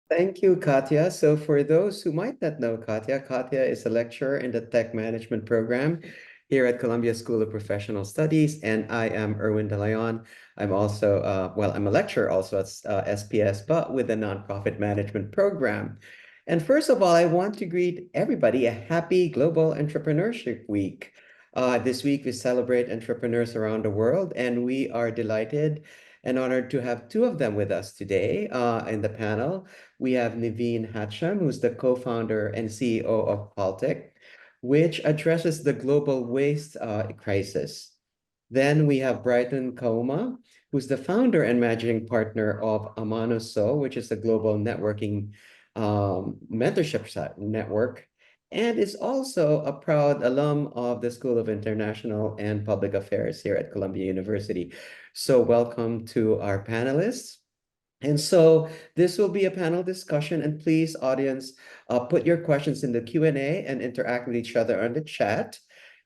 Thank you, Katja. So for those who might not know Katja, Katja is a lecturer in the Tech Management program here at Columbia School of Professional Studies, and I am Erwin De Leon. I'm also, I'm a lecturer also at SPS, but with a nonprofit management program. And first of all, I want to greet everybody a happy Global Entrepreneurship Week. This week we celebrate entrepreneurs around the world, and we are delighted and honored to have two of them with us today in the panel. We have Nivine Hachem, who's the co-founder and CEO of Paltic, which addresses the global waste crisis. Then we have Brighton Kaoma, who's the founder and managing partner of Amano, which is a global networking mentorship network, and is also a proud alum of the School of International and Public Affairs here at Columbia University. So welcome to our panelists. And so this will be a panel discussion, and please, audience, put your questions in the Q&A and interact with each other on the chat.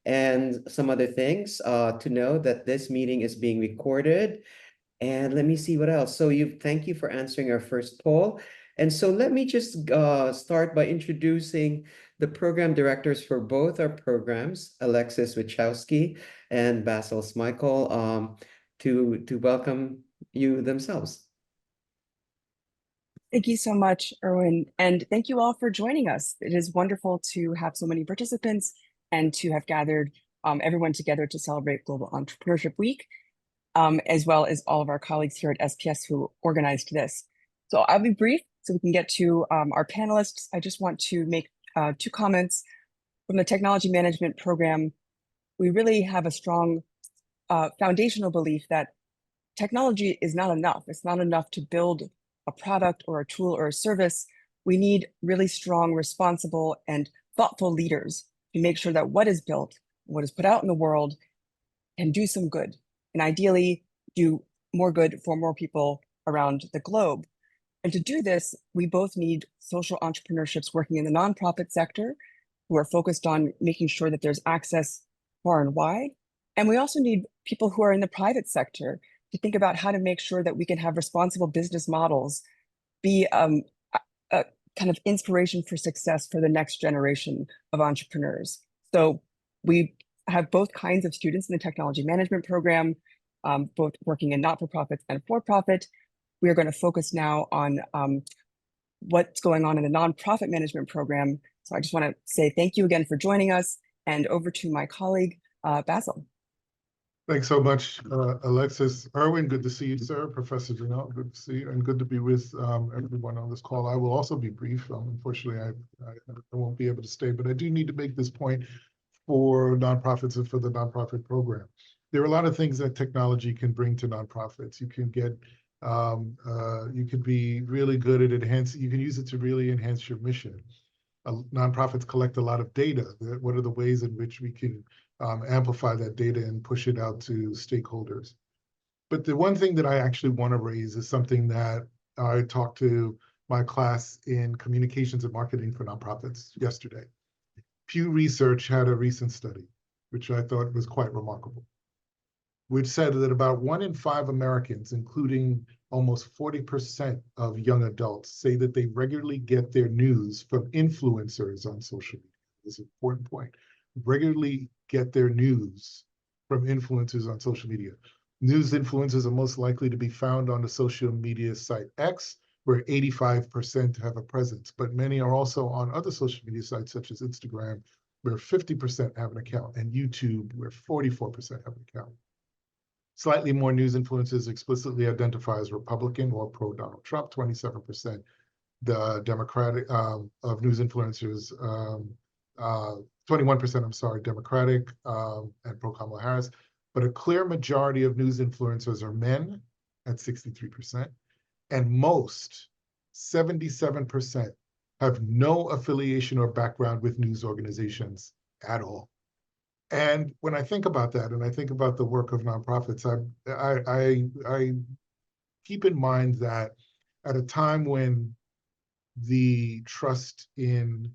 And some other things to know that this meeting is being recorded. And let me see what else. So thank you for answering our first poll. And so let me just start by introducing the program directors for both our programs, Alexis Wachowski and Basil Smichael, to welcome you themselves. Thank you so much, Erwin, and thank you all for joining us. It is wonderful to have so many participants and to have gathered everyone together to celebrate Global Entrepreneurship Week, as well as all of our colleagues here at SPS who organized this. So I'll be brief so we can get to our panelists. I just want to make two comments. From the technology management program, we really have a strong foundational belief that technology is not enough. It's not enough to build a product or a tool or a service. We need really strong, responsible, and thoughtful leaders to make sure that what is built, what is put out in the world, can do some good, and ideally do more good for more people around the globe. And to do this, we both need social entrepreneurships working in the nonprofit sector who are focused on making sure that there's access far and wide. And we also need people who are in the private sector to think about how to make sure that we can have responsible business models be a kind of inspiration for success for the next generation of entrepreneurs. So we have both kinds of students in the technology management program, both working in not-for-profits and for-profit. We are going to focus now on what's going on in the nonprofit management program. So I just want to say thank you again for joining us, and over to my colleague, Basil. Thanks so much, Alexis. Erwin, good to see you, sir. Professor Janelle, good to see you, and good to be with everyone on this call. I will also be brief. Unfortunately, I won't be able to stay, but I do need to make this point for nonprofits and for the nonprofit program. There are a lot of things that technology can bring to nonprofits. You can get, you can be really good at enhancing, you can use it to really enhance your mission. Nonprofits collect a lot of data. What are the ways in which we can amplify that data and push it out to stakeholders? But the one thing that I actually want to raise is something that I talked to my class in communications and marketing for nonprofits yesterday. Pew Research had a recent study, which I thought was quite remarkable, which said that about 1 in 5 Americans, including almost 40% of young adults, say that they regularly get their news from influencers on social media. This is an important point. Regularly get their news from influencers on social media. News influencers are most likely to be found on the social media site X, where 85% have a presence, but many are also on other social media sites such as Instagram, where 50% have an account, and YouTube, where 44% have an account. Slightly more news influencers explicitly identify as Republican or pro-Donald Trump, 27%. The Democratic of news influencers, 21%, I'm sorry, Democratic and pro-Kamala Harris. But a clear majority of news influencers are men at 63%. And most, 77%, have no affiliation or background with news organizations at all. And when I think about that, and I think about the work of nonprofits, I keep in mind that at a time when the trust in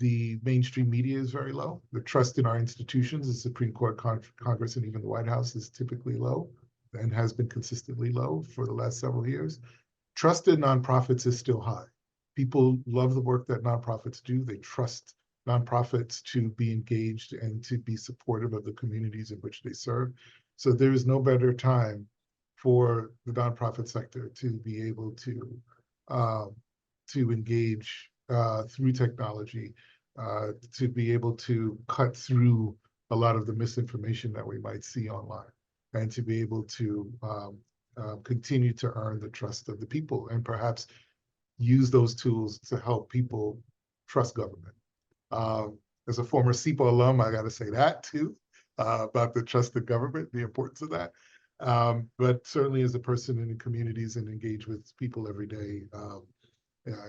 the mainstream media is very low, the trust in our institutions, the Supreme Court, Congress, and even the White House is typically low and has been consistently low for the last several years, trust in nonprofits is still high. People love the work that nonprofits do. They trust nonprofits to be engaged and to be supportive of the communities in which they serve. So there is no better time for the nonprofit sector to be able to engage through technology, to be able to cut through a lot of the misinformation that we might see online, and to be able to continue to earn the trust of the people, and perhaps use those tools to help people trust government. As a former SIPO alum, I got to say that too, about the trust of government, the importance of that. But certainly as a person in the communities and engage with people every day,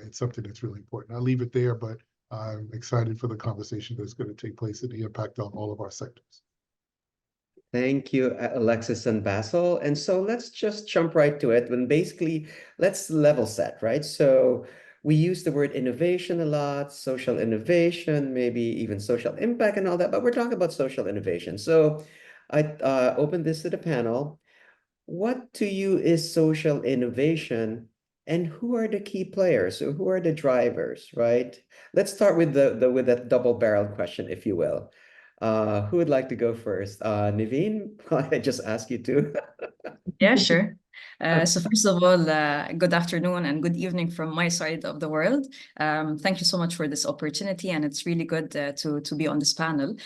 it's something that's really important. I'll leave it there, but I'm excited for the conversation that's going to take place and the impact on all of our sectors. Thank you, Alexis and Basil. And so let's just jump right to it. When basically, let's level set, right? So we use the word innovation a lot, social innovation, maybe even social impact and all that, but we're talking about social innovation. So I open this to the panel. What to you is social innovation, and who are the key players? So who are the drivers, right? Let's start with with that double-barreled question, if you will. Who would like to go first? Nivine, I just ask you to. Yeah, sure. So first of all, good afternoon and good evening from my side of the world. Thank you so much for this opportunity, and it's really good to be on this panel.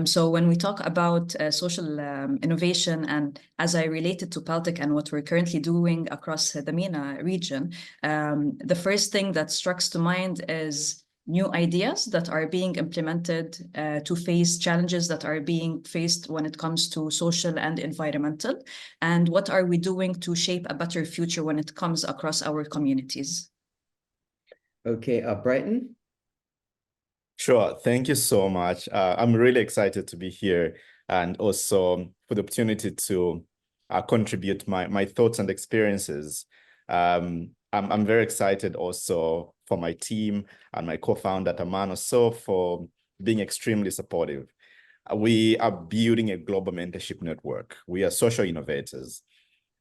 So when we talk about social innovation, and as I related to Paltic and what we're currently doing across the MENA region, the first thing that strikes to mind is new ideas that are being implemented to face challenges that are being faced when it comes to social and environmental, and what are we doing to shape a better future when it comes across our communities. Okay, Brighton. Sure. Thank you so much. I'm really excited to be here, and also for the opportunity to contribute my thoughts and experiences. I'm very excited also for my team and my co-founder Amano, so for being extremely supportive. We are building a global mentorship network. We are social innovators.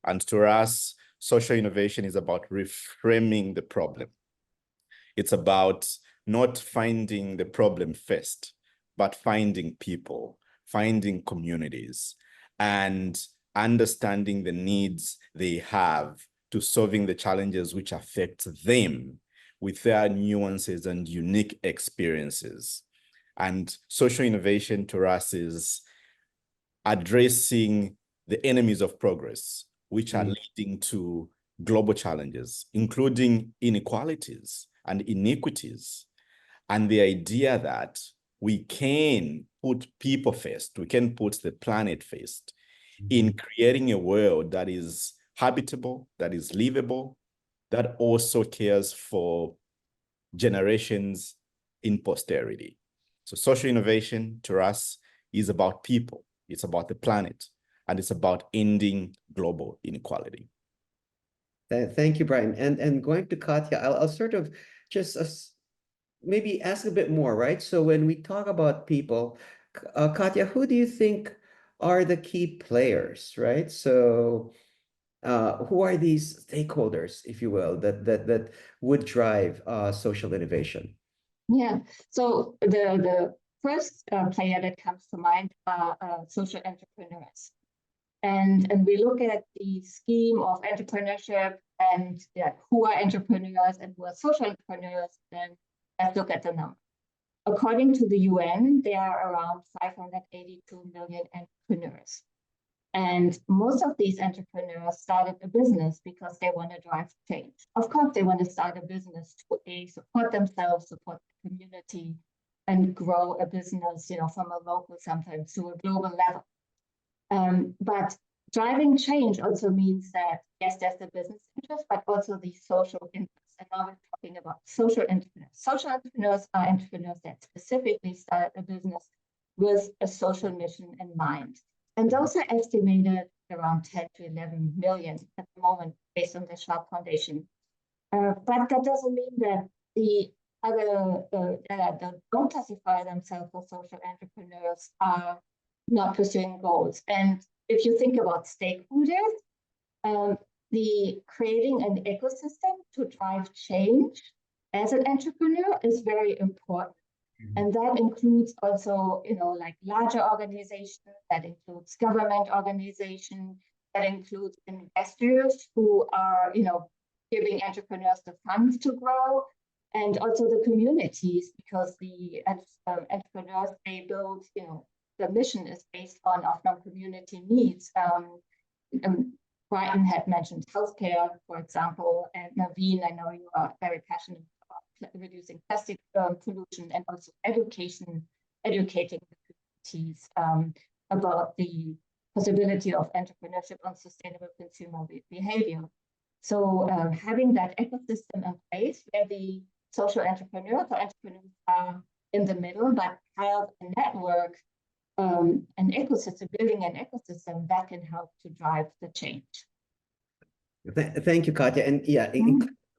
And to us, social innovation is about reframing the problem. It's about not finding the problem first, but finding people, finding communities, and understanding the needs they have to solving the challenges which affect them with their nuances and unique experiences. And social innovation to us is addressing the enemies of progress, which are leading to global challenges, including inequalities and iniquities. And the idea that we can put people first, we can put the planet first in creating a world that is habitable, that is livable, that also cares for generations in posterity. So social innovation to us is about people, it's about the planet, and it's about ending global inequality. Thank you, Brighton. And going to Katja, I'll sort of just maybe ask a bit more, right? So when we talk about people, Katja, who do you think are the key players, right? So who are these stakeholders, if you will, that would drive social innovation? Yeah, so the first player that comes to mind are social entrepreneurs. And we look at the scheme of entrepreneurship and who are entrepreneurs and who are social entrepreneurs, then let's look at the number. According to the UN, there are around 582 million entrepreneurs. And most of these entrepreneurs started a business because they want to drive change. Of course, they want to start a business to support themselves, support the community, and grow a business, from a local, sometimes to a global level. But driving change also means that, yes, there's the business interest, but also the social interest. And now we're talking about social entrepreneurs. Social entrepreneurs are entrepreneurs that specifically start a business with a social mission in mind. And those are estimated around 10 to 11 million at the moment, based on the Schwab Foundation. But that doesn't mean that the other that don't classify themselves as social entrepreneurs are not pursuing goals. And if you think about stakeholders, the creating an ecosystem to drive change as an entrepreneur is very important. And that includes also, like larger organizations, that includes government organizations, that includes investors who are, giving entrepreneurs the funds to grow, and also the communities, because the entrepreneurs, they build, the mission is based on community needs. Brighton had mentioned healthcare, for example, and Nivine, I know you are very passionate about reducing plastic pollution, and also educating the communities about the possibility of entrepreneurship on sustainable consumer behavior. So having that ecosystem in place where the social entrepreneurs or entrepreneurs are in the middle, but have a network, an ecosystem, building an ecosystem that can help to drive the change. Thank you, Katja. And yeah,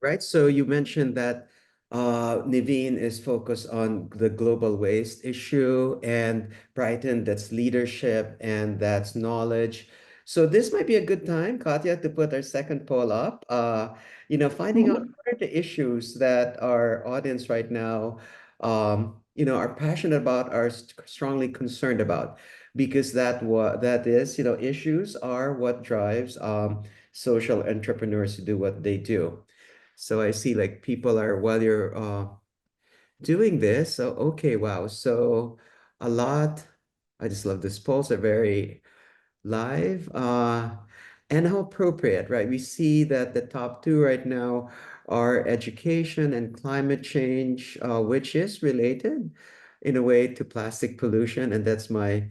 right. So you mentioned that Nivine is focused on the global waste issue, and Brighton, that's leadership and that's knowledge. So this might be a good time, Katja, to put our second poll up. Finding out what are the issues that our audience right now, are passionate about, are strongly concerned about, because that is, issues are what drives social entrepreneurs to do what they do. So I see like people are, while you're doing this, so okay, wow. So a lot, I just love this polls are very live and how appropriate, right? We see that the top two right now are education and climate change, which is related in a way to plastic pollution, and that's my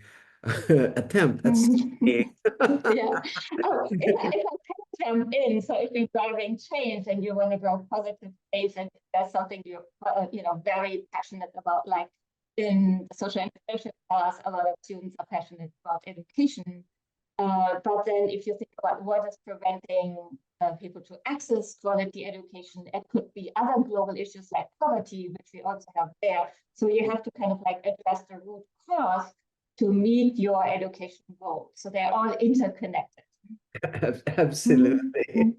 attempt at Yeah. Oh, if I can jump in, so if you're driving change and you want to grow positive change, and that's something you're very passionate about, like in social entrepreneurship class, a lot of students are passionate about education. But then if you think about what is preventing people to access quality education, it could be other global issues like poverty, which we also have there. So you have to kind of like address the root cause to meet your education goals. So they're all interconnected. Absolutely.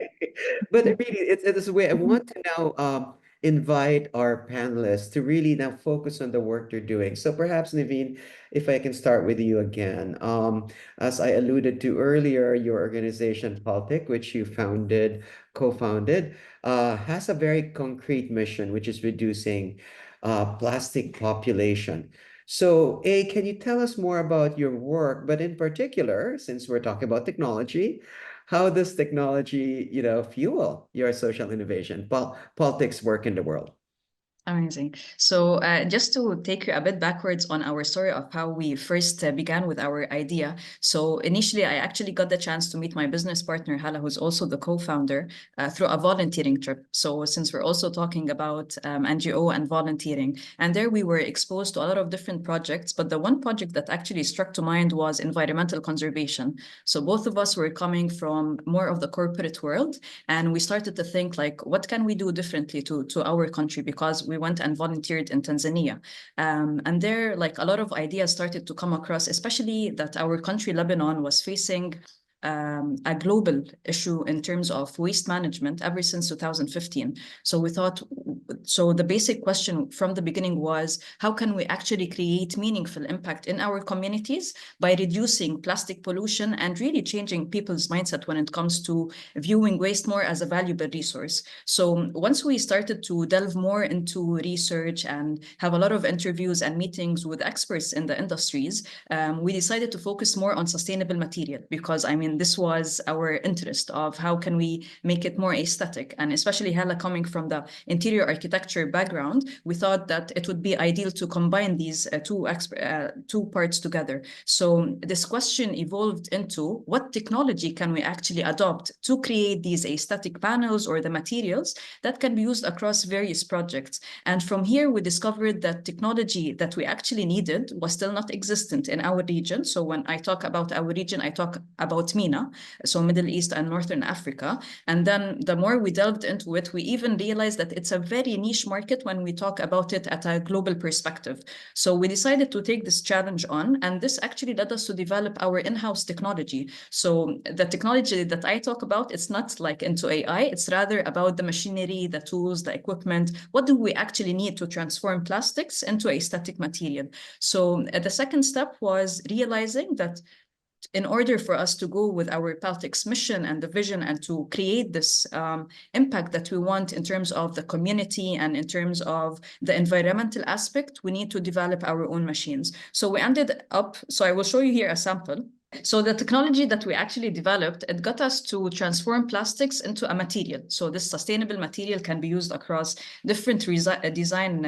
But really, it's a way I want to now invite our panelists to really now focus on the work they're doing. So perhaps, Nivine, if I can start with you again. As I alluded to earlier, your organization, Paltic, which you co-founded, has a very concrete mission, which is reducing plastic population. So, can you tell us more about your work, but in particular, since we're talking about technology, how does technology, fuel your social innovation, politics work in the world? Amazing. So just to take you a bit backwards on our story of how we first began with our idea. So initially, I actually got the chance to meet my business partner, Hala, who's also the co-founder, through a volunteering trip. So since we're also talking about NGO and volunteering, and there we were exposed to a lot of different projects, but the one project that actually struck to mind was environmental conservation. So both of us were coming from more of the corporate world, and we started to think like, what can we do differently to our country? Because we went and volunteered in Tanzania. And there, like a lot of ideas started to come across, especially that our country, Lebanon, was facing a global issue in terms of waste management ever since 2015. So we thought, so the basic question from the beginning was, how can we actually create meaningful impact in our communities by reducing plastic pollution and really changing people's mindset when it comes to viewing waste more as a valuable resource? So once we started to delve more into research and have a lot of interviews and meetings with experts in the industries, we decided to focus more on sustainable material, because I mean, this was our interest of how can we make it more aesthetic. And especially Hala coming from the interior architecture background, we thought that it would be ideal to combine these two parts together. So this question evolved into what technology can we actually adopt to create these aesthetic panels or the materials that can be used across various projects. And from here, we discovered that technology that we actually needed was still not existent in our region. So when I talk about our region, I talk about MENA, so Middle East and Northern Africa. And then the more we delved into it, we even realized that it's a very very niche market when we talk about it at a global perspective. So we decided to take this challenge on, and this actually led us to develop our in-house technology. So the technology that I talk about, it's not like into AI, it's rather about the machinery, the tools, the equipment. What do we actually need to transform plastics into a static material? So the second step was realizing that in order for us to go with our Paltic's mission and the vision and to create this impact that we want in terms of the community and in terms of the environmental aspect, we need to develop our own machines. So we ended up, so I will show you here a sample. So the technology that we actually developed, it got us to transform plastics into a material. So this sustainable material can be used across different design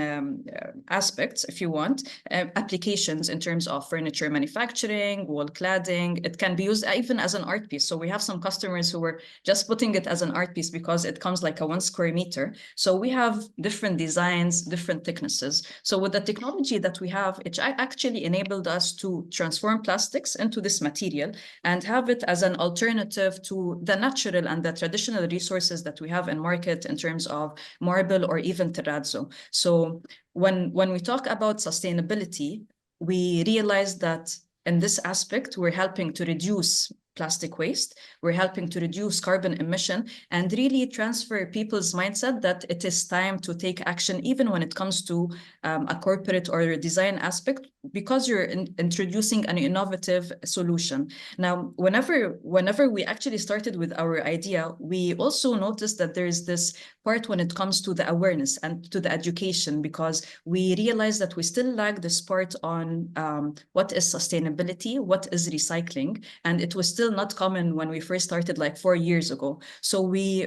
aspects, if you want, applications in terms of furniture manufacturing, wall cladding. It can be used even as an art piece. So we have some customers who were just putting it as an art piece because it comes like a 1 square meter. So we have different designs, different thicknesses. So with the technology that we have, it actually enabled us to transform plastics into this material and have it as an alternative to the natural and the traditional resources that we have in market in terms of marble or even terrazzo. So when we talk about sustainability, we realize that in this aspect, we're helping to reduce plastic waste, we're helping to reduce carbon emission and really transfer people's mindset that it is time to take action, even when it comes to a corporate or a design aspect, because you're introducing an innovative solution. Now, whenever we actually started with our idea, we also noticed that there is this part when it comes to the awareness and to the education, because we realized that we still lack this part on what is sustainability, what is recycling, and it was still not common when we first started like 4 years ago. So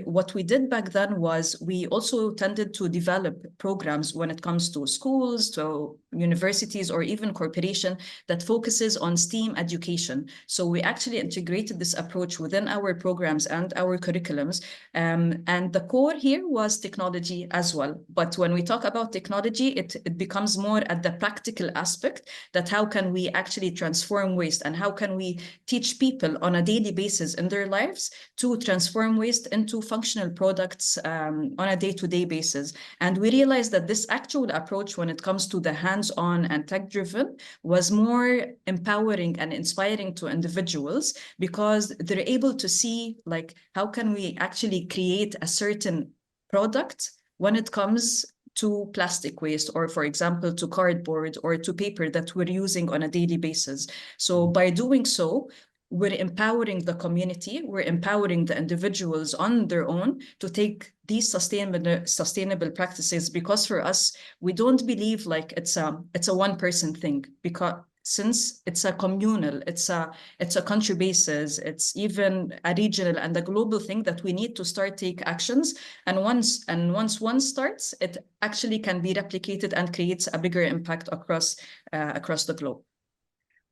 what we did back then was we also tended to develop programs when it comes to schools, to universities, or even corporation that focuses on STEAM education. So we actually integrated this approach within our programs and our curriculums. And the core here was technology as well. But when we talk about technology, it becomes more at the practical aspect, that how can we actually transform waste and how can we teach people on a daily basis in their lives to transform waste into functional products on a day-to-day basis. And we realized that this actual approach when it comes to the hands-on and tech-driven was more empowering and inspiring to individuals, because they're able to see like how can we actually create a certain product when it comes to plastic waste, or for example, to cardboard or to paper that we're using on a daily basis. So by doing so, we're empowering the community, we're empowering the individuals on their own to take these sustainable practices, because for us, we don't believe like it's a one-person thing, because since it's a communal, it's a country basis, it's even a regional and a global thing that we need to start take actions. And once one starts, it actually can be replicated and creates a bigger impact across the globe.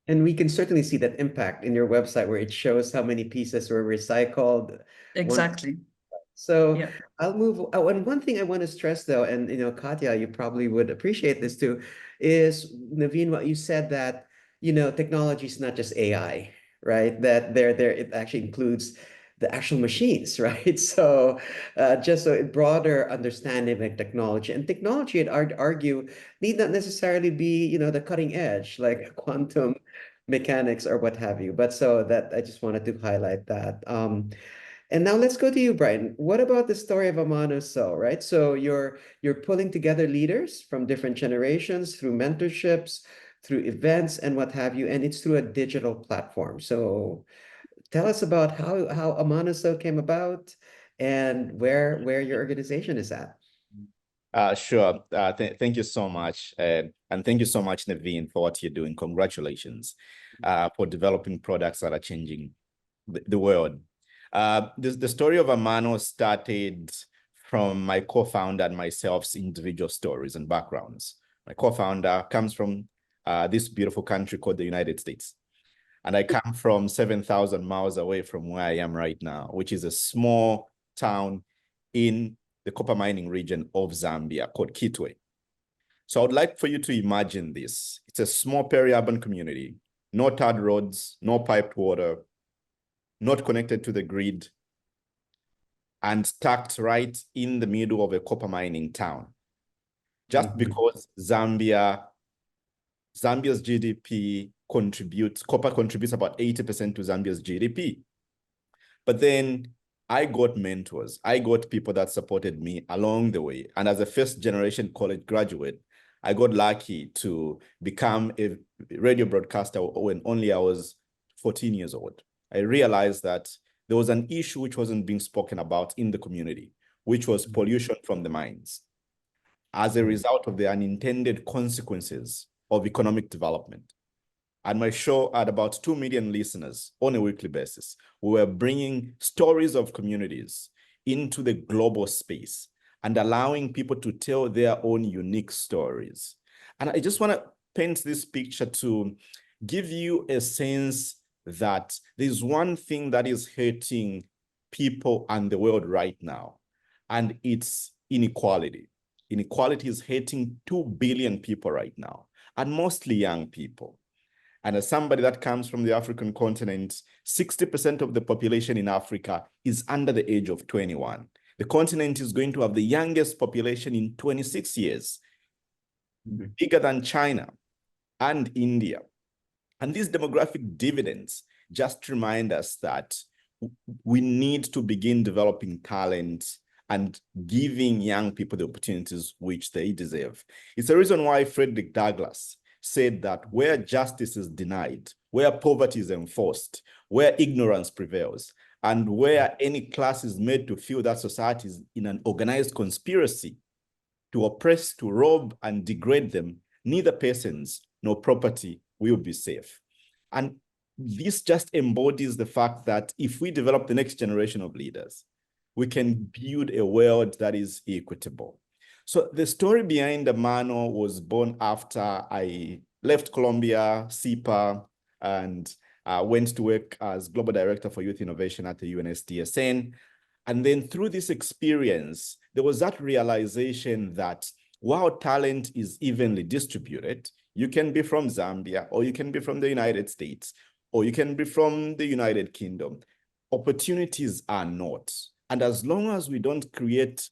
And we can certainly see that impact in your website where it shows how many pieces were recycled. Exactly. So yeah. I'll move. Oh, and one thing I want to stress though, and Katja, you probably would appreciate this too, is Nivine, what you said that, technology is not just AI, right? That it actually includes the actual machines, right? So just so a broader understanding of technology. And technology, I'd argue, need not necessarily be, the cutting edge, like quantum mechanics or what have you. But so that I just wanted to highlight that. And now let's go to you, Brighton. What about the story of Amano, right? So you're pulling together leaders from different generations through mentorships, through events and what have you, and it's through a digital platform. So tell us about how Amano came about and where your organization is at. Sure. Thank you so much. And thank you so much, Nivine, for what you're doing. Congratulations for developing products that are changing the world. The story of Amano started from my co-founder and myself's individual stories and backgrounds. My co-founder comes from this beautiful country called the United States. And I come from 7,000 miles away from where I am right now, which is a small town in the copper mining region of Zambia called Kitwe. So I would like for you to imagine this. It's a small peri-urban community, no tarred roads, no piped water, not connected to the grid. and tucked right in the middle of a copper mining town. Just because Zambia's GDP copper contributes about 80% to Zambia's GDP. But then I got mentors. I got people that supported me along the way. And as a first-generation college graduate, I got lucky to become a radio broadcaster when only I was 14 years old. I realized that there was an issue which wasn't being spoken about in the community, which was pollution from the mines, as a result of the unintended consequences of economic development. And my show had about 2 million listeners on a weekly basis. We were bringing stories of communities into the global space and allowing people to tell their own unique stories. And I just want to paint this picture to give you a sense that there's one thing that is hurting people and the world right now, and it's inequality. Inequality is hurting 2 billion people right now, and mostly young people. And as somebody that comes from the African continent, 60% of the population in Africa is under the age of 21. The continent is going to have the youngest population in 26 years, bigger than China and India. And these demographic dividends just remind us that we need to begin developing talent and giving young people the opportunities which they deserve. It's the reason why Frederick Douglass said that where justice is denied, where poverty is enforced, where ignorance prevails, and where any class is made to feel that society is in an organized conspiracy to oppress, to rob, and degrade them, neither persons nor property will be safe. And this just embodies the fact that if we develop the next generation of leaders, we can build a world that is equitable. So the story behind Amano was born after I left Colombia, SIPA, and went to work as Global Director for Youth Innovation at the UNSDSN. And then through this experience, there was that realization that while talent is evenly distributed, you can be from Zambia, or you can be from the United States, or you can be from the United Kingdom. Opportunities are not. And as long as we don't create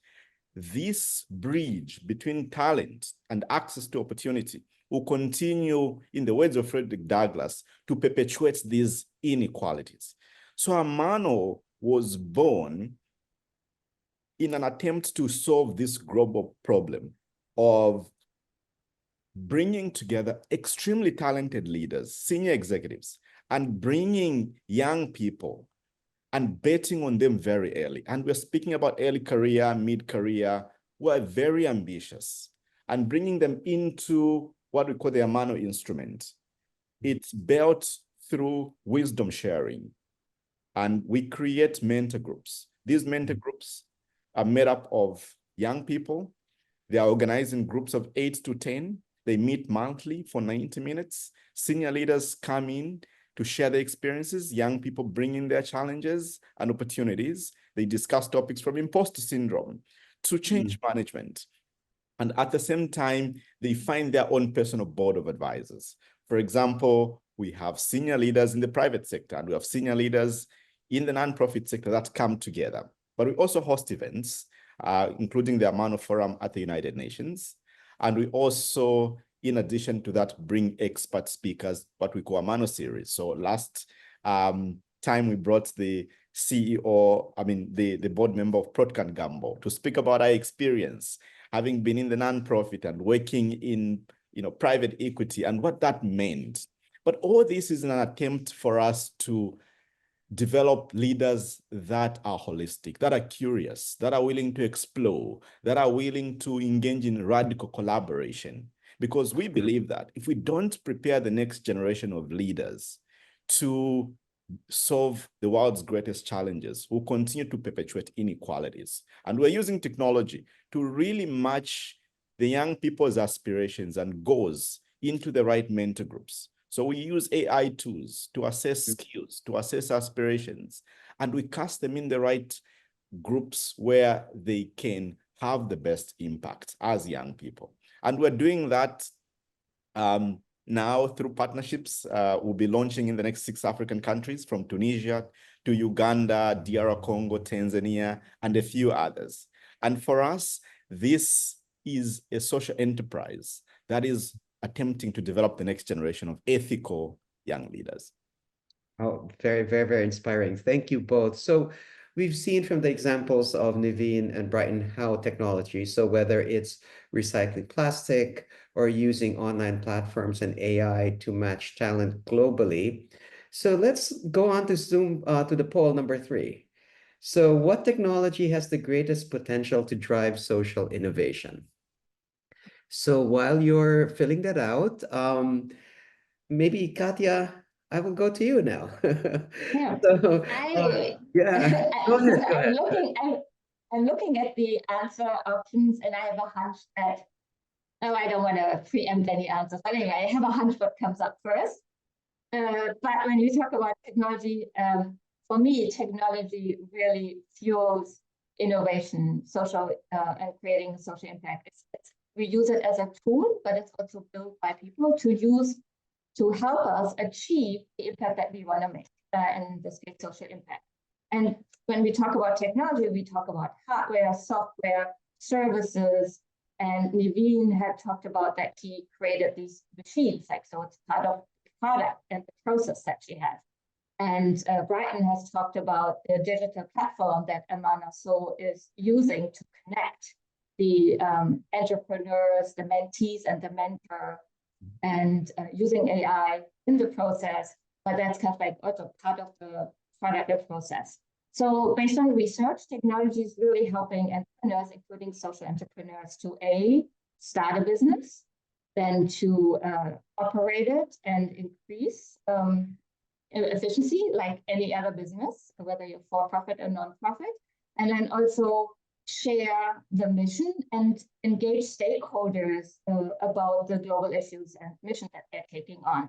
this bridge between talent and access to opportunity, will continue, in the words of Frederick Douglass, to perpetuate these inequalities. So Amano was born in an attempt to solve this global problem of bringing together extremely talented leaders, senior executives, and bringing young people and betting on them very early. And we're speaking about early career, mid-career, who are very ambitious, and bringing them into what we call the Amano instrument. It's built through wisdom sharing, and we create mentor groups. These mentor groups are made up of young people. They are organized in groups of 8 to 10. They meet monthly for 90 minutes. Senior leaders come in to share their experiences. Young people bring in their challenges and opportunities. They discuss topics from imposter syndrome to change management. And at the same time, they find their own personal board of advisors. For example, we have senior leaders in the private sector, and we have senior leaders in the nonprofit sector that come together. But we also host events, including the Amano Forum at the United Nations. And we also, in addition to that, bring expert speakers, what we call Amano series. So last time we brought the CEO, the board member of Procter & Gamble to speak about our experience, having been in the nonprofit and working in private equity and what that meant. But all this is an attempt for us to develop leaders that are holistic, that are curious, that are willing to explore, that are willing to engage in radical collaboration. Because we believe that if we don't prepare the next generation of leaders to solve the world's greatest challenges, we'll continue to perpetuate inequalities. And we're using technology to really match the young people's aspirations and goals into the right mentor groups. So we use AI tools to assess skills, to assess aspirations, and we cast them in the right groups where they can have the best impact as young people. And we're doing that now through partnerships. We'll be launching in the next 6 African countries, from Tunisia to Uganda, DR Congo, Tanzania, and a few others. And for us, this is a social enterprise that is attempting to develop the next generation of ethical young leaders. Oh, very, very, very inspiring. Thank you both. So we've seen from the examples of Nivine and Brighton how technology, so whether it's recycling plastic or using online platforms and AI to match talent globally. So let's go on to Zoom to the poll number 3. So what technology has the greatest potential to drive social innovation? So while you're filling that out, maybe Katja, I will go to you now. Yeah. So, yeah, go ahead, go ahead. I'm looking at the answer options, and I have a hunch that, oh, I don't want to preempt any answers. But anyway, I have a hunch what comes up first. But when you talk about technology, for me, technology really fuels innovation, social, and creating social impact. We use it as a tool, but it's also built by people to use to help us achieve the impact that we want to make, and this big social impact. And when we talk about technology, we talk about hardware, software, services, and Nivine had talked about that he created these machines, like, so it's part of the product and the process that she has. And Brighton has talked about the digital platform that Amano is using to connect the entrepreneurs, the mentees, and the mentor, and using AI in the process, but that's kind of like also part of the product process. So based on research, technology is really helping entrepreneurs, including social entrepreneurs, to A, start a business, then to operate it and increase efficiency like any other business, whether you're for-profit or non-profit, and then also share the mission and engage stakeholders about the global issues and mission that they're taking on.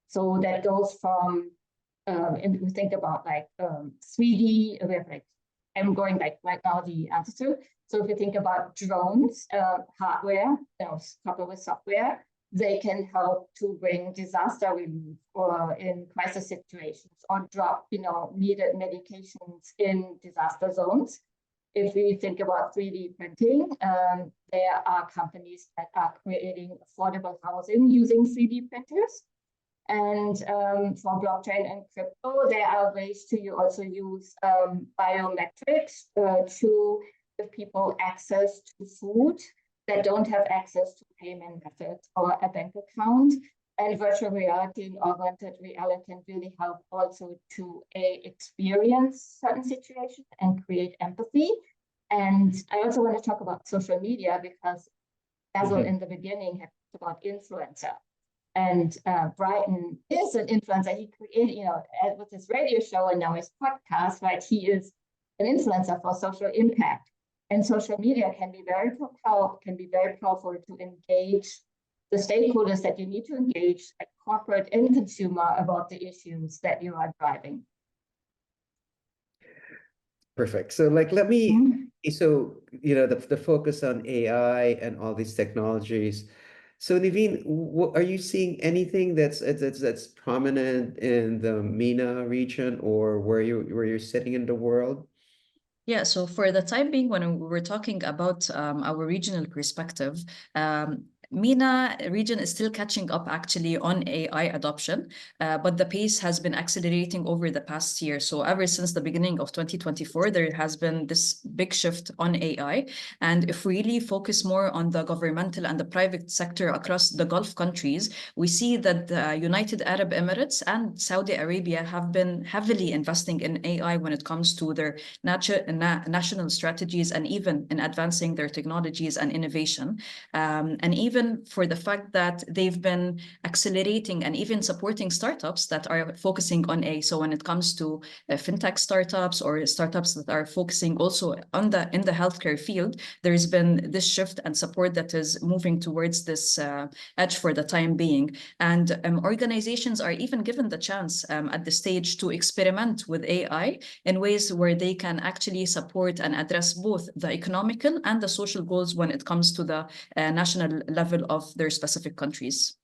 So that goes from, and we think about like 3D, we have like, I'm going like right now the answer to. So if you think about drones, hardware, coupled with software, they can help to bring disaster relief or in crisis situations, or drop, needed medications in disaster zones. If we think about 3D printing, there are companies that are creating affordable housing using 3D printers. And for blockchain and crypto, there are ways to also use biometrics to give people access to food that don't have access to payment methods or a bank account. And virtual reality and augmented reality can really help also to experience certain situations and create empathy. And I also want to talk about social media, because Basil in the beginning had talked about influencer. And Brighton is an influencer. He created, with his radio show and now his podcast, right? He is an influencer for social impact. And social media can be very powerful to engage the stakeholders that you need to engage, like corporate and consumer, about the issues that you are driving. Perfect. So like, let me, so, the focus on AI and all these technologies. So Nivine, are you seeing anything that's prominent in the MENA region, or where you're sitting in the world? Yeah, so for the time being, when we're talking about our regional perspective, MENA region is still catching up actually on AI adoption, but the pace has been accelerating over the past year. So ever since the beginning of 2024, there has been this big shift on AI. And if we really focus more on the governmental and the private sector across the Gulf countries, we see that the United Arab Emirates and Saudi Arabia have been heavily investing in AI when it comes to their national strategies, and even in advancing their technologies and innovation. And even for the fact that they've been accelerating and even supporting startups that are focusing on AI. So when it comes to fintech startups or startups that are focusing also on in the healthcare field, there's been this shift and support that is moving towards this edge for the time being. And organizations are even given the chance at the stage to experiment with AI in ways where they can actually support and address both the economical and the social goals when it comes to the national level of their specific countries.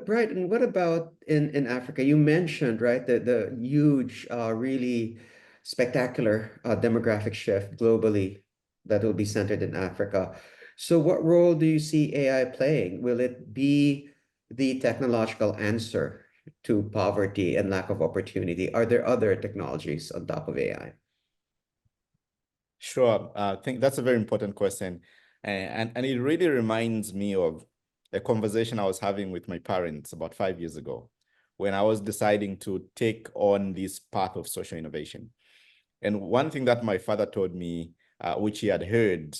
Brighton, what about in Africa? You mentioned, right, the huge, really spectacular demographic shift globally that will be centered in Africa. So what role do you see AI playing? Will it be the technological answer to poverty and lack of opportunity? Are there other technologies on top of AI? Sure. I think that's a very important question. And it really reminds me of a conversation I was having with my parents about 5 years ago when I was deciding to take on this path of social innovation. And one thing that my father told me, which he had heard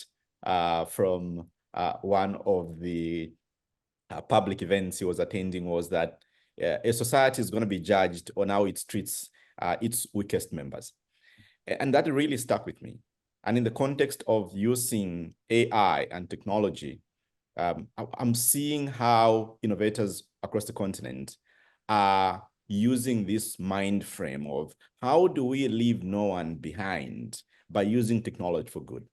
from one of the public events he was attending, was that a society is going to be judged on how it treats its weakest members. And that really stuck with me. And in the context of using AI and technology, I'm seeing how innovators across the continent are using this mind frame of how do we leave no one behind by using technology for good.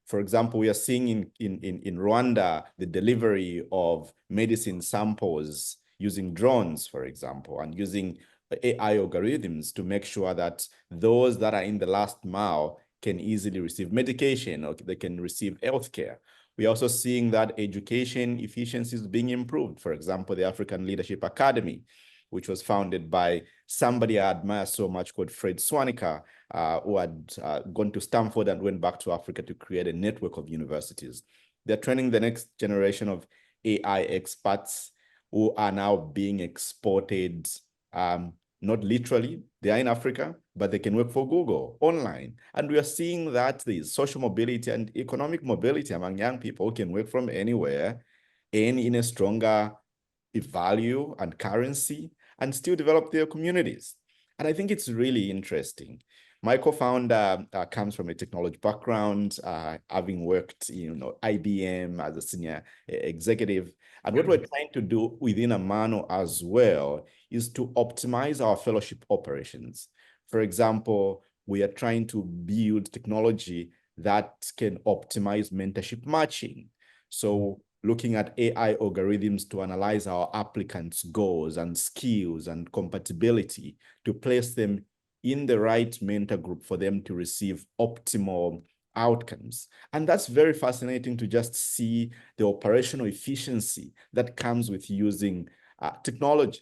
For example, we are seeing in Rwanda the delivery of medicine samples using drones, for example, and using AI algorithms to make sure that those that are in the last mile can easily receive medication or they can receive healthcare. We're also seeing that education efficiency is being improved. For example, the African Leadership Academy, which was founded by somebody I admire so much called Fred Swanica, who had gone to Stanford and went back to Africa to create a network of universities. They're training the next generation of AI experts who are now being exported, not literally, they are in Africa, but they can work for Google online. And we are seeing that there's social mobility and economic mobility among young people who can work from anywhere and in a stronger value and currency and still develop their communities. And I think it's really interesting. My co-founder comes from a technology background, having worked in IBM as a senior executive. And what we're trying to do within Amano as well is to optimize our fellowship operations. For example, we are trying to build technology that can optimize mentorship matching. So looking at AI algorithms to analyze our applicants' goals and skills and compatibility to place them in the right mentor group for them to receive optimal outcomes. And that's very fascinating to just see the operational efficiency that comes with using technology.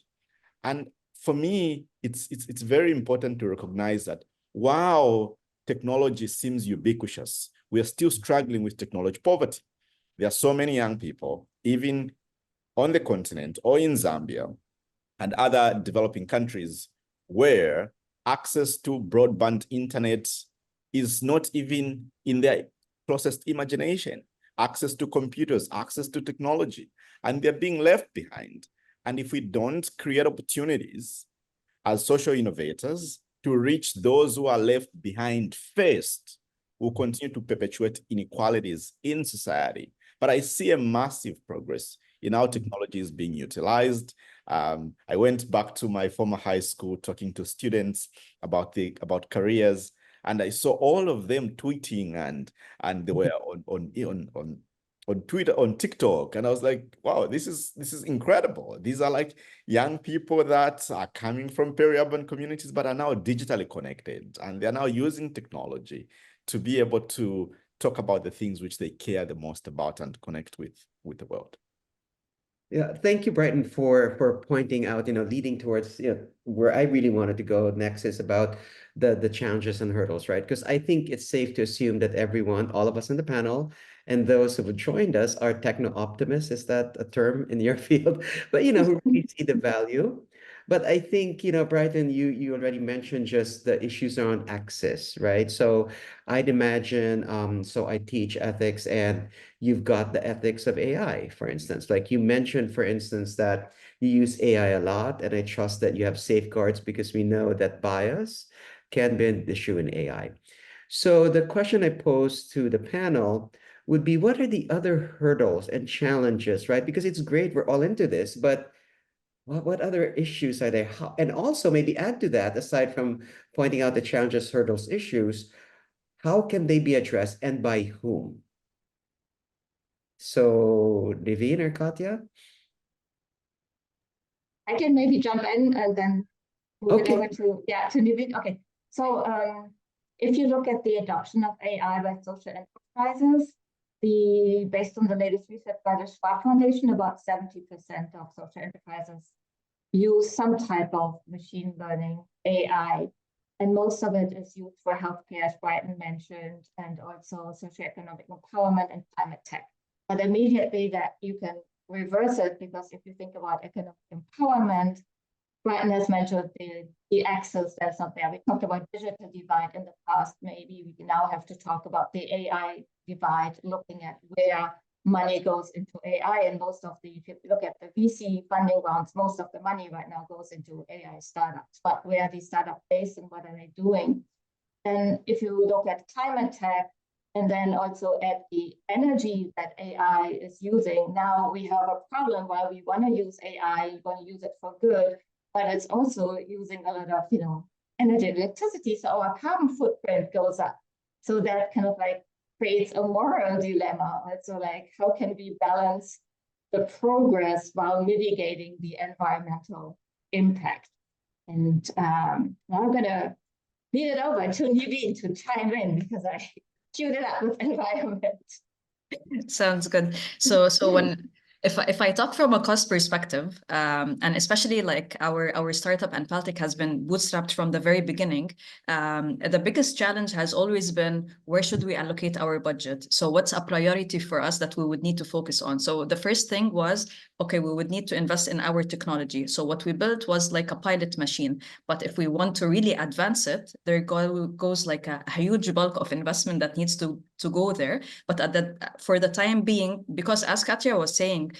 And for me, it's very important to recognize that while technology seems ubiquitous, we are still struggling with technology poverty. There are so many young people, even on the continent or in Zambia and other developing countries, where access to broadband internet is not even in their closest imagination. Access to computers, access to technology, and they're being left behind. And if we don't create opportunities as social innovators to reach those who are left behind first, we'll continue to perpetuate inequalities in society. But I see a massive progress in how technology is being utilized. I went back to my former high school talking to students about careers, and I saw all of them tweeting and they were on Twitter, on TikTok, and I was like, wow, this is incredible. These are like young people that are coming from peri-urban communities but are now digitally connected, and they're now using technology to be able to talk about the things which they care the most about and connect with the world. Yeah, thank you, Brighton, for pointing out, leading towards, where I really wanted to go next is about the challenges and hurdles, right? Because I think it's safe to assume that everyone, all of us in the panel, and those who have joined us are techno-optimists. Is that a term in your field? But, who really see the value. But I think, Brighton, you already mentioned just the issues around access, right? So I'd imagine, so I teach ethics, and you've got the ethics of AI, for instance. Like you mentioned, for instance, that you use AI a lot, and I trust that you have safeguards because we know that bias can be an issue in AI. So the question I pose to the panel would be, what are the other hurdles and challenges, right? Because it's great, we're all into this, but what other issues are there? And also maybe add to that, aside from pointing out the challenges, hurdles, issues, how can they be addressed and by whom? So, Nivine or Katja? I can maybe jump in and then move it Okay. over to Nivine. Okay. So if you look at the adoption of AI by social enterprises, based on the latest research by the Schwab Foundation, about 70% of social enterprises use some type of machine learning AI, and most of it is used for healthcare, as Brighton mentioned, and also socioeconomic empowerment and climate tech. But immediately that you can reverse it, because if you think about economic empowerment, Brighton has mentioned the access that's not there. We talked about digital divide in the past. Maybe we now have to talk about the AI divide, looking at where money goes into AI. And if you look at the VC funding rounds, most of the money right now goes into AI startups. But where are these startups based and what are they doing? And if you look at climate tech, and then also at the energy that AI is using, now we have a problem. While we want to use AI, we want to use it for good, but it's also using a lot of, energy and electricity. So our carbon footprint goes up. So that kind of like creates a moral dilemma. So like, how can we balance the progress while mitigating the environmental impact? And now I'm going to lead it over to Nivine to chime in, because I queued it up with environment. Sounds good. So when if I talk from a cost perspective, and especially like our startup and Paltic has been bootstrapped from the very beginning, the biggest challenge has always been, where should we allocate our budget? So what's a priority for us that we would need to focus on? So the first thing was, okay, we would need to invest in our technology. So what we built was like a pilot machine. But if we want to really advance it, there goes like a huge bulk of investment that needs to go there. But for the time being, because as Katja was saying,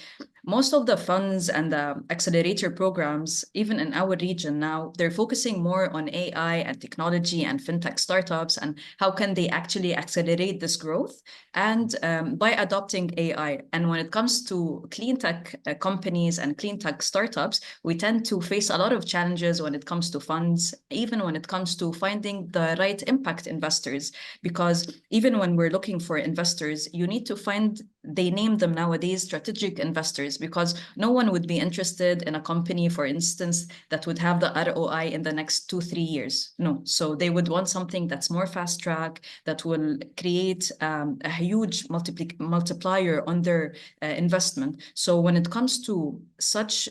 most of the funds and the accelerator programs, even in our region now, they're focusing more on AI and technology and fintech startups and how can they actually accelerate this growth and by adopting AI. And when it comes to clean tech companies and clean tech startups, we tend to face a lot of challenges when it comes to funds, even when it comes to finding the right impact investors. Because even when we're looking for investors, you need to find, they name them nowadays, strategic investors, because no one would be interested in a company, for instance, that would have the ROI in the next 2-3 years. No, so they would want something that's more fast track, that will create a huge multiplier on their investment. So when it comes to such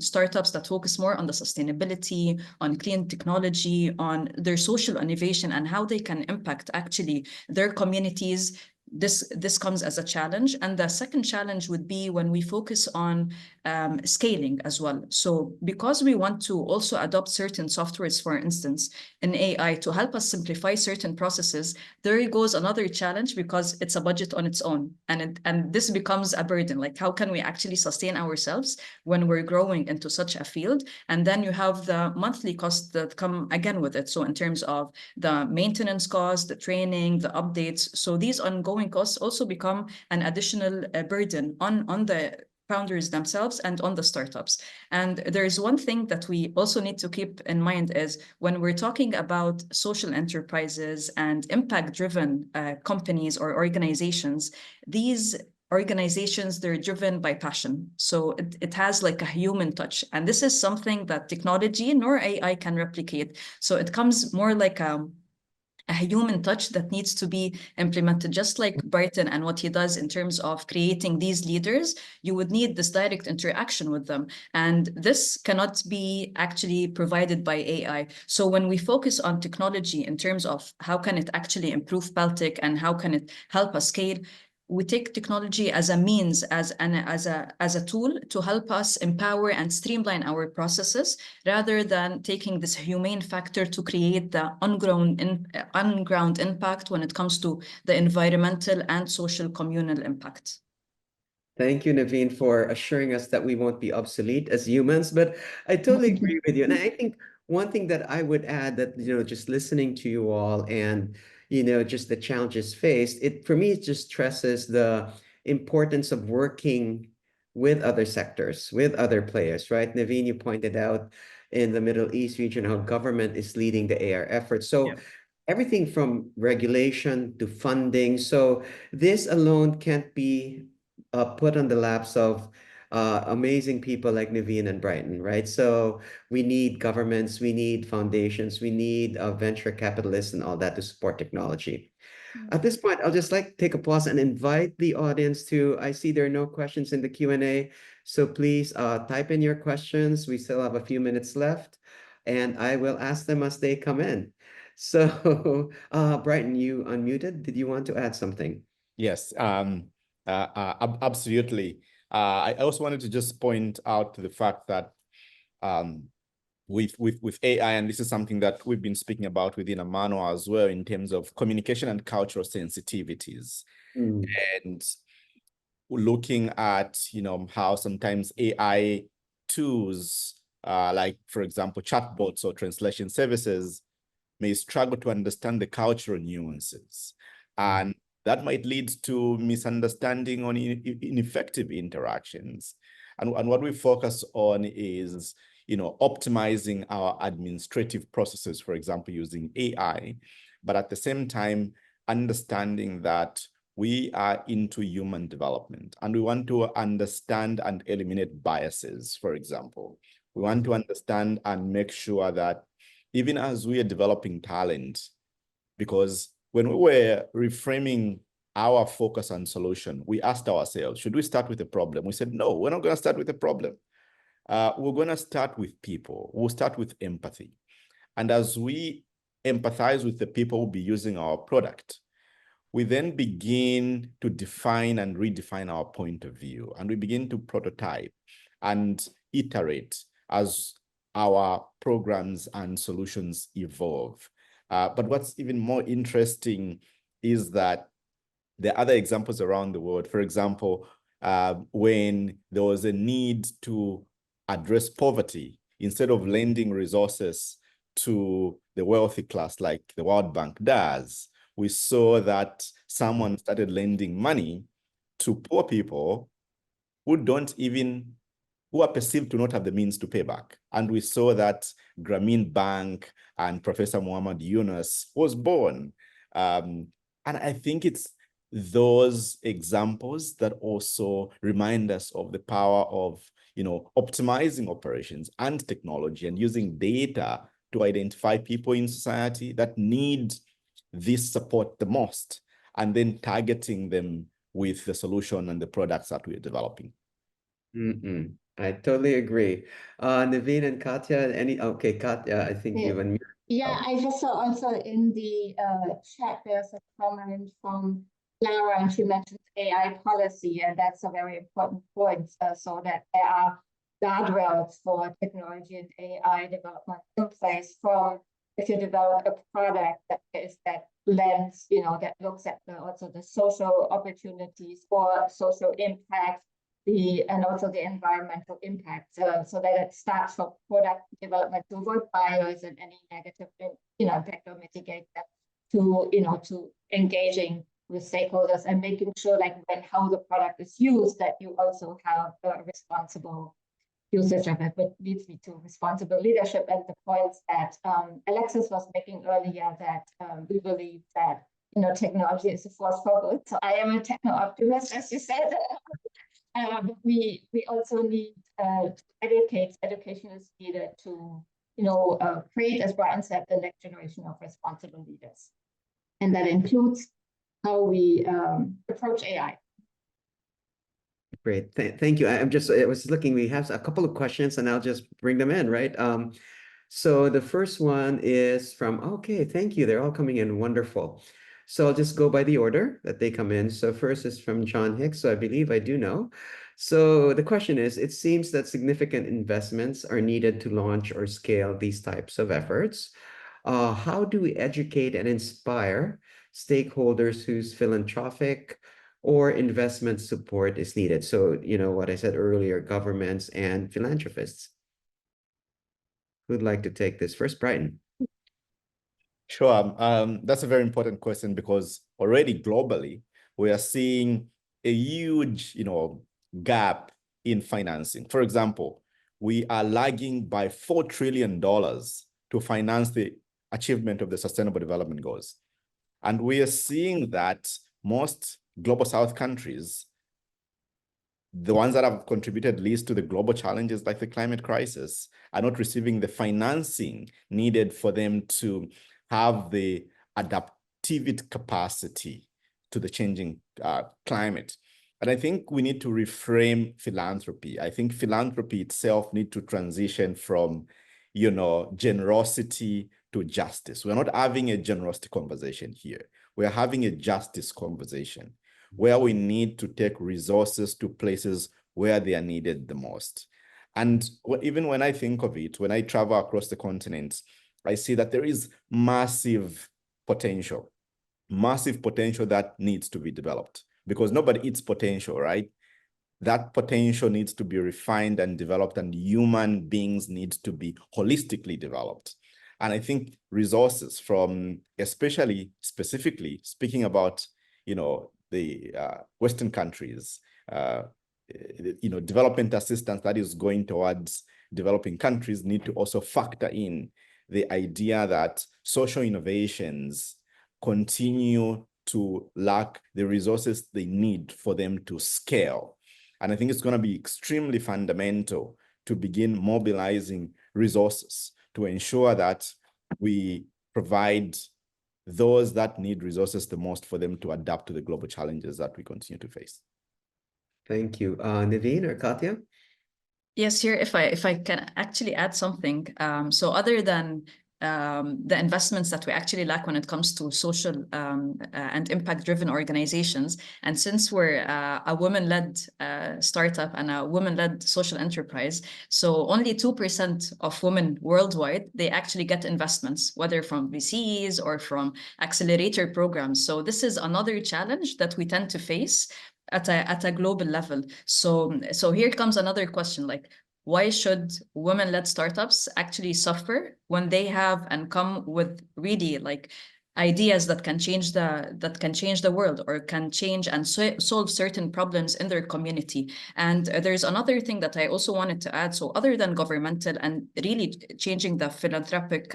startups that focus more on the sustainability, on clean technology, on their social innovation and how they can impact actually their communities, this comes as a challenge. And the second challenge would be when we focus on scaling as well. So because we want to also adopt certain softwares, for instance, in AI to help us simplify certain processes, there goes another challenge because it's a budget on its own. And this becomes a burden. Like, how can we actually sustain ourselves when we're growing into such a field? And then you have the monthly costs that come again with it. So in terms of the maintenance costs, the training, the updates. So these ongoing costs also become an additional burden on the founders themselves and on the startups. And there's one thing that we also need to keep in mind is when we're talking about social enterprises and impact-driven companies or organizations, these organizations, they're driven by passion. So it has like a human touch. And this is something that technology nor AI can replicate. So it comes more like a human touch that needs to be implemented, just like Brighton and what he does in terms of creating these leaders. You would need this direct interaction with them. And this cannot be actually provided by AI. So when we focus on technology in terms of how can it actually improve Paltic and how can it help us scale, we take technology as a means, as a tool to help us empower and streamline our processes, rather than taking this humane factor to create the on-ground impact when it comes to the environmental and social communal impact. Thank you, Nivine, for assuring us that we won't be obsolete as humans, but I totally agree with you. And I think one thing that I would add that, just listening to you all and just the challenges faced, for me, it just stresses the importance of working with other sectors, with other players, right? Nivine, you pointed out in the Middle East region how government is leading the AR effort. So everything from regulation to funding. So this alone can't be put on the laps of amazing people like Nivine and Brighton, right? So we need governments, we need foundations, we need venture capitalists and all that to support technology. At this point, I'll just like take a pause and invite the audience to, I see there are no questions in the Q&A, so please type in your questions. We still have a few minutes left, and I will ask them as they come in. So, Brighton, you unmuted. Did you want to add something? Yes, absolutely. I also wanted to just point out the fact that with AI, and this is something that we've been speaking about within Amano as well, in terms of communication and cultural sensitivities, and looking at, how sometimes AI tools, like, for example, chatbots or translation services, may struggle to understand the cultural nuances. And that might lead to misunderstanding or ineffective interactions. And what we focus on is, optimizing our administrative processes, for example, using AI, but at the same time, understanding that we are into human development and we want to understand and eliminate biases, for example. We want to understand and make sure that even as we are developing talent, because when we were reframing our focus and solution, we asked ourselves, should we start with a problem? We said, no, we're not going to start with a problem. We're going to start with people. We'll start with empathy. And as we empathize with the people who will be using our product, we then begin to define and redefine our point of view. And we begin to prototype and iterate as our programs and solutions evolve. But what's even more interesting is that there are other examples around the world. For example, when there was a need to address poverty, instead of lending resources to the wealthy class like the World Bank does, we saw that someone started lending money to poor people who are perceived to not have the means to pay back. And we saw that Grameen Bank and Professor Muhammad Yunus was born. And I think it's those examples that also remind us of the power of, optimizing operations and technology and using data to identify people in society that need this support the most, and then targeting them with the solution and the products that we're developing. I totally agree. Nivine and Katja, okay, Katja, I think you've unmuted. Yeah, I just saw also in the chat, there's a comment from Clara, and she mentioned AI policy, and that's a very important point, so that there are guardrails for technology and AI development in place from if you develop a product that is that lens, that looks at also the social opportunities or social impact, and also the environmental impact, so that it starts from product development to avoid bias and any negative, impact or mitigate that, to engaging with stakeholders and making sure, like, when how the product is used, that you also have a responsible usage of it, which leads me to responsible leadership and the points that Alexis was making earlier, that we believe that technology is a force for good. So I am a techno optimist, as you said. We also need education is needed to create, as Brighton said, the next generation of responsible leaders, and that includes how we approach AI. Great, thank you. I was looking, we have a couple of questions and I'll just bring them in, right? So the first one is from, okay, thank you. They're all coming in, wonderful. So I'll just go by the order that they come in. So first is from John Hicks. So I believe I do know. So the question is, it seems that significant investments are needed to launch or scale these types of efforts. How do we educate and inspire stakeholders whose philanthropic or investment support is needed? So, what I said earlier, governments and philanthropists. Who'd like to take this first? Brighton. Sure. That's a very important question, because already globally, we are seeing a huge, gap in financing. For example, we are lagging by $4 trillion to finance the achievement of the Sustainable Development Goals. And we are seeing that most Global South countries the ones that have contributed least to the global challenges like the climate crisis are not receiving the financing needed for them to have the adaptive capacity to the changing climate. And I think we need to reframe philanthropy. I think philanthropy itself needs to transition from, generosity to justice. We're not having a generosity conversation here. We're having a justice conversation where we need to take resources to places where they are needed the most. And even when I think of it, when I travel across the continent, I see that there is massive potential that needs to be developed, because nobody eats potential, right? That potential needs to be refined and developed, and human beings need to be holistically developed. And I think resources from, specifically speaking about, the Western countries, development assistance that is going towards developing countries need to also factor in the idea that social innovations continue to lack the resources they need for them to scale. And I think it's going to be extremely fundamental to begin mobilizing resources to ensure that we provide those that need resources the most for them to adapt to the global challenges that we continue to face. Thank you. Nivine or Katja? Yes, here, if I can actually add something. So other than the investments that we actually lack when it comes to social and impact-driven organizations, and since we're a women-led startup and a women-led social enterprise, so only 2% of women worldwide, they actually get investments, whether from VCs or from accelerator programs. So this is another challenge that we tend to face at a global level. So here comes another question, like, why should women-led startups actually suffer when they have and come with really like ideas that can change the world, or can change and solve certain problems in their community? And there's another thing that I also wanted to add. So other than governmental and really changing the philanthropic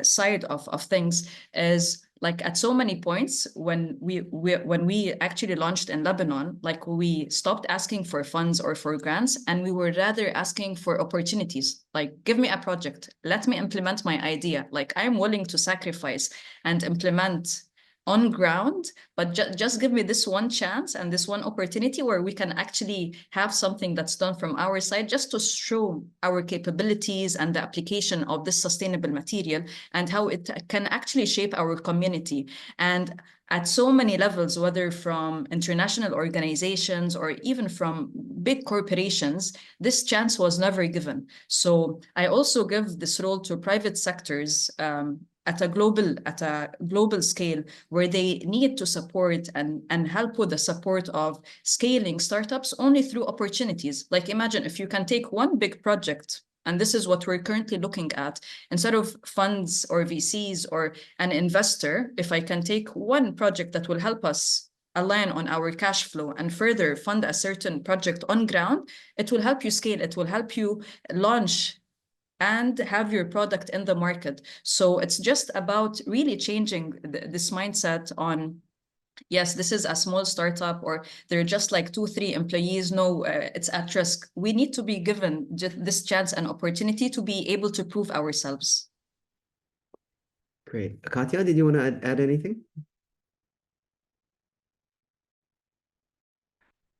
side of things, is like at so many points when we actually launched in Lebanon, like we stopped asking for funds or for grants, and we were rather asking for opportunities. Like, give me a project, let me implement my idea. Like, I'm willing to sacrifice and implement on ground, but just give me this one chance and this one opportunity where we can actually have something that's done from our side, just to show our capabilities and the application of this sustainable material and how it can actually shape our community. And at so many levels, whether from international organizations or even from big corporations, this chance was never given. So I also give this role to private sectors at a global scale, where they need to support and help with the support of scaling startups only through opportunities. Like, imagine if you can take one big project, and this is what we're currently looking at, instead of funds or VCs or an investor, if I can take one project that will help us align on our cash flow and further fund a certain project on ground, it will help you scale, it will help you launch and have your product in the market. So it's just about really changing this mindset on, yes, this is a small startup, or they're just like 2-3 employees. No, it's at risk. We need to be given this chance and opportunity to be able to prove ourselves. Great. Katja, did you want to add anything?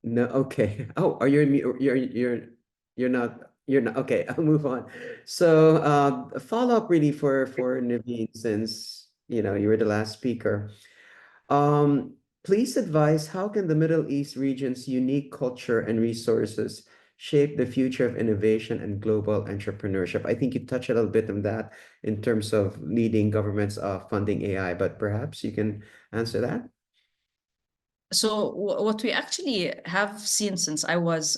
No, okay. Oh, are you you're not okay, I'll move on. So a follow-up really for Nivine, since you were the last speaker. Please advise, how can the Middle East region's unique culture and resources shape the future of innovation and global entrepreneurship? I think you touched a little bit on that in terms of leading governments funding AI, but perhaps you can answer that. So what we actually have seen since I was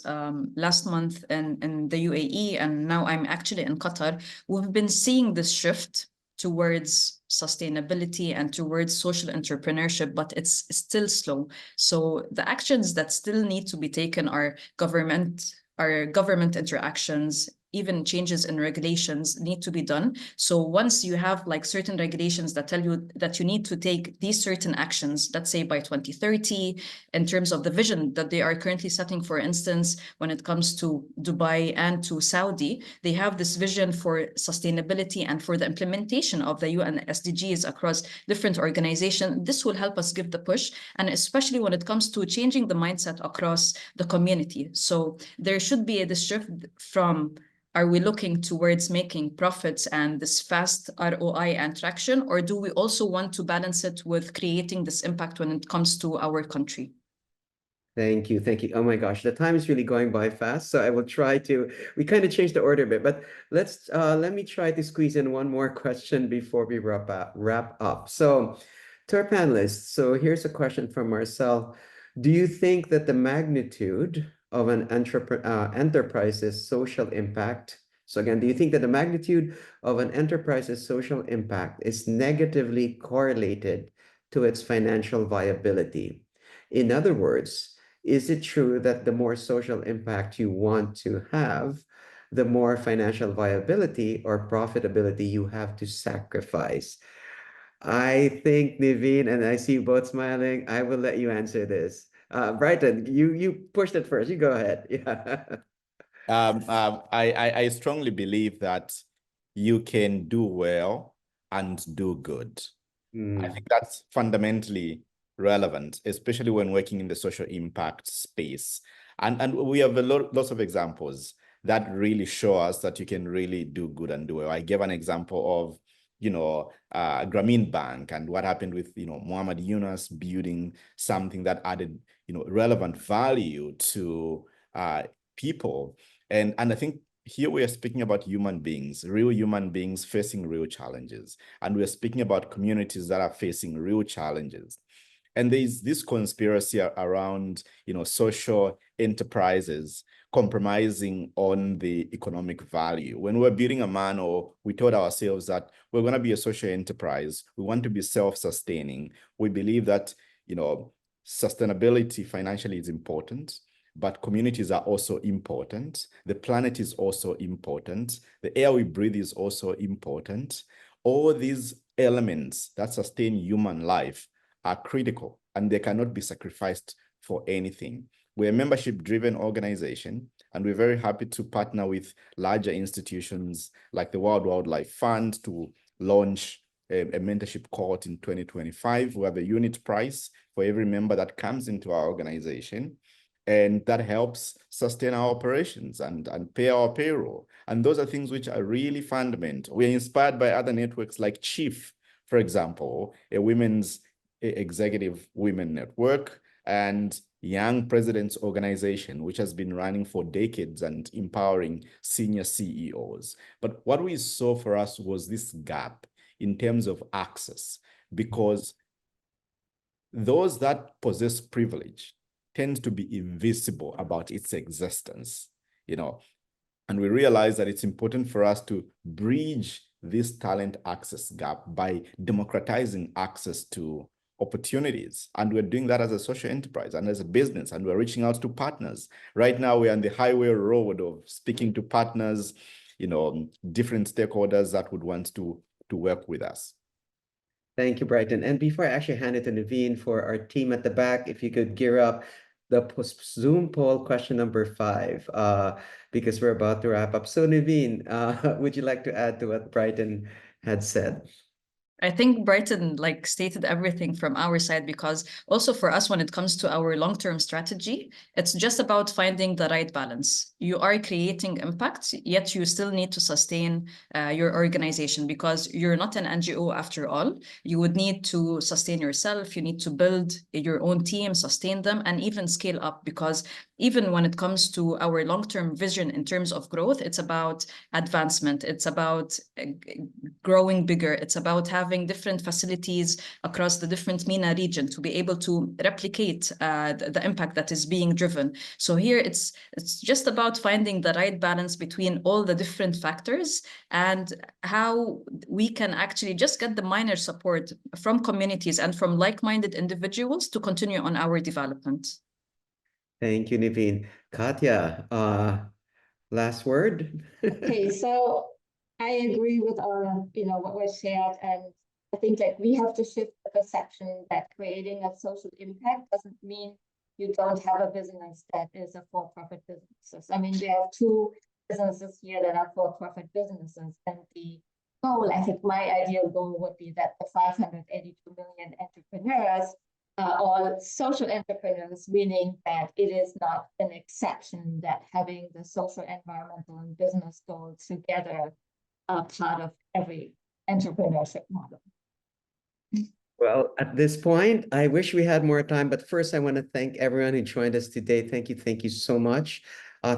last month in the UAE, and now I'm actually in Qatar, we've been seeing this shift towards sustainability and towards social entrepreneurship, but it's still slow. So the actions that still need to be taken are government interactions, even changes in regulations need to be done. So once you have like certain regulations that tell you that you need to take these certain actions, let's say by 2030, in terms of the vision that they are currently setting, for instance, when it comes to Dubai and to Saudi, they have this vision for sustainability and for the implementation of the UN SDGs across different organizations. This will help us give the push, and especially when it comes to changing the mindset across the community. So there should be this shift from, are we looking towards making profits and this fast ROI and traction, or do we also want to balance it with creating this impact when it comes to our country? Thank you. Thank you. Oh my gosh, the time is really going by fast. So I will try to, we kind of changed the order a bit, but let me try to squeeze in one more question before we wrap up. So to our panelists, so here's a question from Marcel. Do you think that the magnitude of an enterprise's social impact, so again, do you think that the magnitude of an enterprise's social impact is negatively correlated to its financial viability? In other words, is it true that the more social impact you want to have, the more financial viability or profitability you have to sacrifice? I think, Nivine, and I see you both smiling, I will let you answer this. Brighton, you pushed it first. You go ahead. Yeah. I strongly believe that you can do well and do good. I think that's fundamentally relevant, especially when working in the social impact space. And we have lots of examples that really show us that you can really do good and do well. I gave an example of, Grameen Bank and what happened with, Muhammad Yunus building something that added, relevant value to people. And I think here we are speaking about human beings, real human beings facing real challenges. And we are speaking about communities that are facing real challenges. And there's this conspiracy around, social enterprises compromising on the economic value. When we're building Amano, we told ourselves that we're going to be a social enterprise. We want to be self-sustaining. We believe that, sustainability financially is important, but communities are also important. The planet is also important. The air we breathe is also important. All these elements that sustain human life are critical, and they cannot be sacrificed for anything. We're a membership-driven organization, and we're very happy to partner with larger institutions like the World Wildlife Fund to launch a mentorship cohort in 2025. We have a unit price for every member that comes into our organization, and that helps sustain our operations and pay our payroll. And those are things which are really fundamental. We're inspired by other networks like Chief, for example, a women's executive women network, and Young Presidents Organization, which has been running for decades and empowering senior CEOs. But what we saw for us was this gap in terms of access, because those that possess privilege tend to be invisible about its existence, and we realize that it's important for us to bridge this talent access gap by democratizing access to opportunities. And we're doing that as a social enterprise and as a business, and we're reaching out to partners. Right now, we're on the highway road of speaking to partners, different stakeholders that would want to work with us. Thank you, Brighton. And before I actually hand it to Nivine for our team at the back, if you could gear up the Zoom poll question number 5, because we're about to wrap up. So Nivine, would you like to add to what Brighton had said? I think Brighton stated everything from our side, because also for us, when it comes to our long-term strategy, it's just about finding the right balance. You are creating impact, yet you still need to sustain your organization, because you're not an NGO after all. You would need to sustain yourself. You need to build your own team, sustain them, and even scale up, because even when it comes to our long-term vision in terms of growth, it's about advancement. It's about growing bigger. It's about having different facilities across the different MENA region to be able to replicate the impact that is being driven. So here it's just about finding the right balance between all the different factors and how we can actually just get the minor support from communities and from like-minded individuals to continue on our development. Thank you, Nivine. Katja, last word. Okay, so I agree with what was shared, and I think that we have to shift the perception that creating a social impact doesn't mean you don't have a business that is a for-profit business. I mean, we have two businesses here that are for-profit businesses, and the goal, I think my ideal goal would be that the 582 million entrepreneurs are all social entrepreneurs, meaning that it is not an exception that having the social, environmental, and business goals together are part of every entrepreneurship model. Well, at this point, I wish we had more time, but first I want to thank everyone who joined us today. Thank you so much.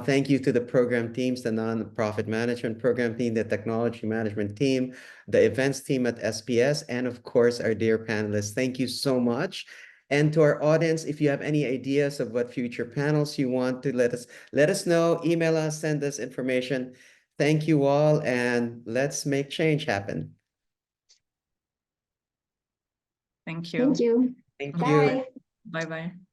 Thank you to the program teams, the nonprofit management program team, the technology management team, the events team at SPS, and of course, our dear panelists. Thank you so much. And to our audience, if you have any ideas of what future panels you want to let us know, email us, send us information. Thank you all, and let's make change happen. Thank you. Thank you. Thank Bye. you. Bye-bye.